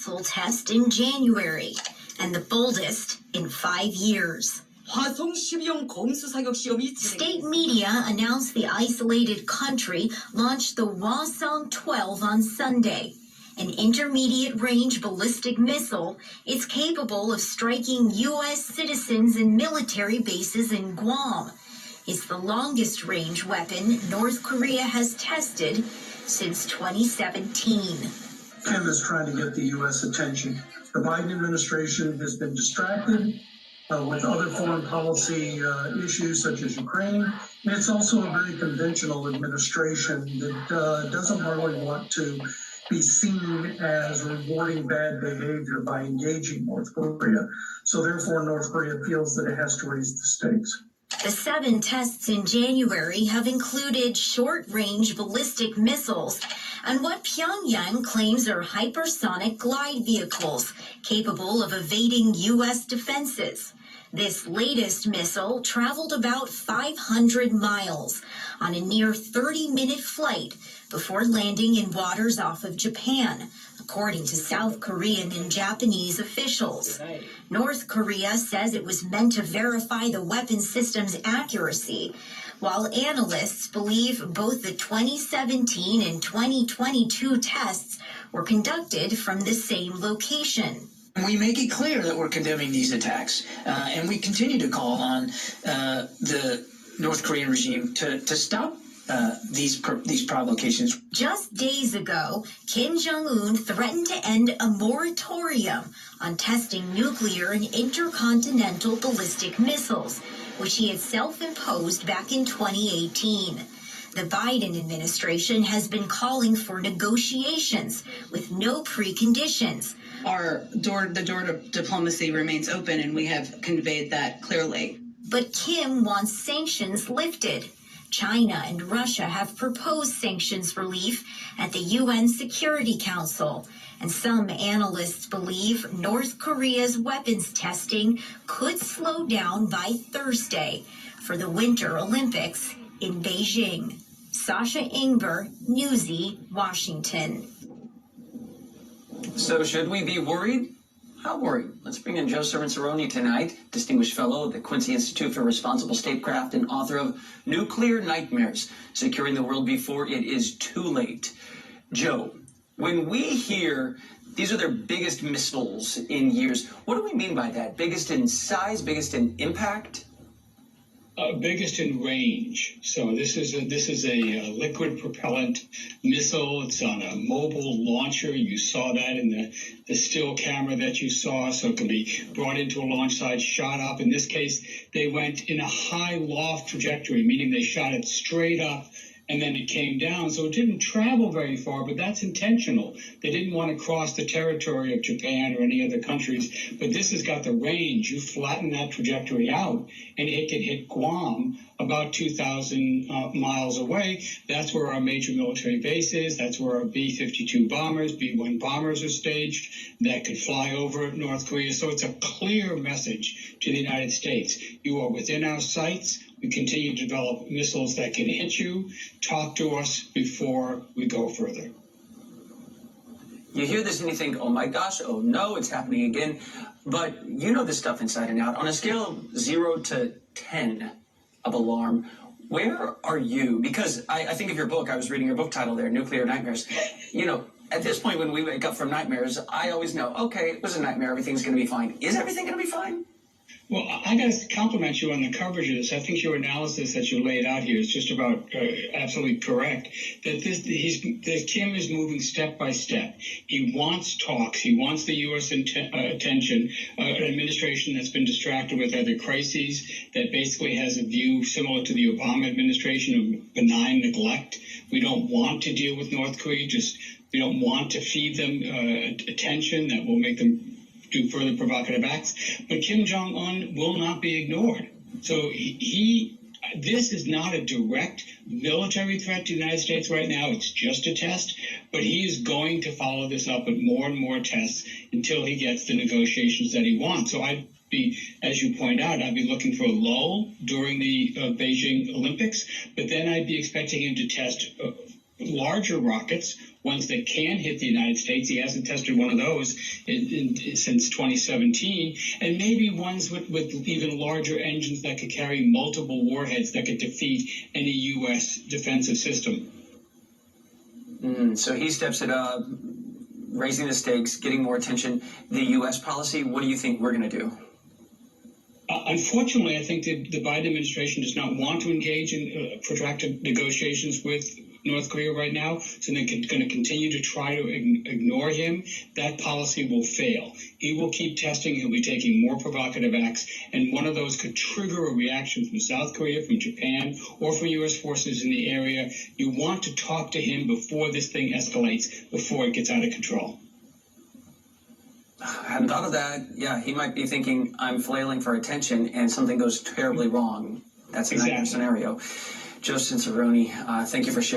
missile test in January, and the boldest in 5 years. 화성 12형 검수 사격 시험이 State media announced the isolated country launched the Hwasong-12 on Sunday. An intermediate-range ballistic missile, it's capable of striking U.S. citizens and military bases in Guam. It's the longest-range weapon North Korea has tested since 2017. Kim is trying to get the U.S. attention. The Biden administration has been distracted with other foreign policy issues such as Ukraine. And it's also a very conventional administration that doesn't really want to be seen as rewarding bad behavior by engaging North Korea. So therefore, North Korea feels that it has to raise the stakes. The 7 tests in January have included short-range ballistic missiles and what Pyongyang claims are hypersonic glide vehicles capable of evading U.S. defenses. This latest missile traveled about 500 miles on a near 30-minute flight before landing in waters off of Japan, according to South Korean and Japanese officials. North Korea says it was meant to verify the weapon system's accuracy, while analysts believe both the 2017 and 2022 tests were conducted from the same location. We make it clear that we're condemning these attacks, and we continue to call on the North Korean regime to stop these provocations. Just days ago, Kim Jong-un threatened to end a moratorium on testing nuclear and intercontinental ballistic missiles, which he had self-imposed back in 2018. The Biden administration has been calling for negotiations with no preconditions. The door to diplomacy remains open, and we have conveyed that clearly. But Kim wants sanctions lifted. China and Russia have proposed sanctions relief at the UN Security Council, and some analysts believe North Korea's weapons testing could slow down by Thursday for the Winter Olympics in Beijing. Sasha Ingber, Newsy, Washington. So should we be worried? How worried? Let's bring in Joe Cirincione tonight, Distinguished Fellow of the Quincy Institute for Responsible Statecraft and author of Nuclear Nightmares, Securing the World Before It Is Too Late. Joe, when we hear these are their biggest missiles in years, what do we mean by that? Biggest in size, biggest in impact? Biggest in range. So this is a liquid propellant missile. It's on a mobile launcher. You saw that in the still camera that you saw. So it can be brought into a launch site, shot up. In this case, they went in a high loft trajectory, meaning they shot it straight up and then it came down. So it didn't travel very far, but that's intentional. They didn't want to cross the territory of Japan or any other countries, but this has got the range. You flatten that trajectory out, and it can hit Guam about 2,000 miles away. That's where our major military base is. That's where our B-52 bombers, B-1 bombers are staged that could fly over North Korea. So it's a clear message to the United States. You are within our sights. We continue to develop missiles that can hit you. Talk to us before we go further. You hear this and you think, oh my gosh, oh no, it's happening again. But you know this stuff inside and out. On a scale of 0 to 10 of alarm, where are you? Because I think of your book. I was reading your book title there, Nuclear Nightmares. You know, at this point when we wake up from nightmares, I always know, okay, it was a nightmare. Everything's going to be fine. Is everything going to be fine? Well, I got to compliment you on the coverage of this. I think your analysis that you laid out here is just about absolutely correct. That Kim is moving step by step. He wants talks. He wants the U.S. attention. An administration that's been distracted with other crises, that basically has a view similar to the Obama administration of benign neglect. We don't want to deal with North Korea. We don't want to feed them attention that will make them do further provocative acts, but Kim Jong-un will not be ignored. So this is not a direct military threat to the United States right now. It's just a test, but he is going to follow this up with more and more tests until he gets the negotiations that he wants. So I'd be, as you point out, I'd be looking for a lull during the Beijing Olympics, but then I'd be expecting him to test larger rockets ones that can hit the United States. He hasn't tested one of those since 2017. And maybe ones with even larger engines that could carry multiple warheads that could defeat any U.S. defensive system. So he steps it up, raising the stakes, getting more attention. The U.S. policy, what do you think we're going to do? Unfortunately, I think the Biden administration does not want to engage in protracted negotiations with North Korea right now, so they're going to continue to try to ignore him. That policy will fail. He will keep testing. He'll be taking more provocative acts, and one of those could trigger a reaction from South Korea, from Japan, or from U.S. forces in the area. You want to talk to him before this thing escalates, before it gets out of control. I hadn't thought of that. Yeah, he might be thinking I'm flailing for attention and something goes terribly wrong. That's a nightmare scenario. Joe Censaroni, thank you for sharing.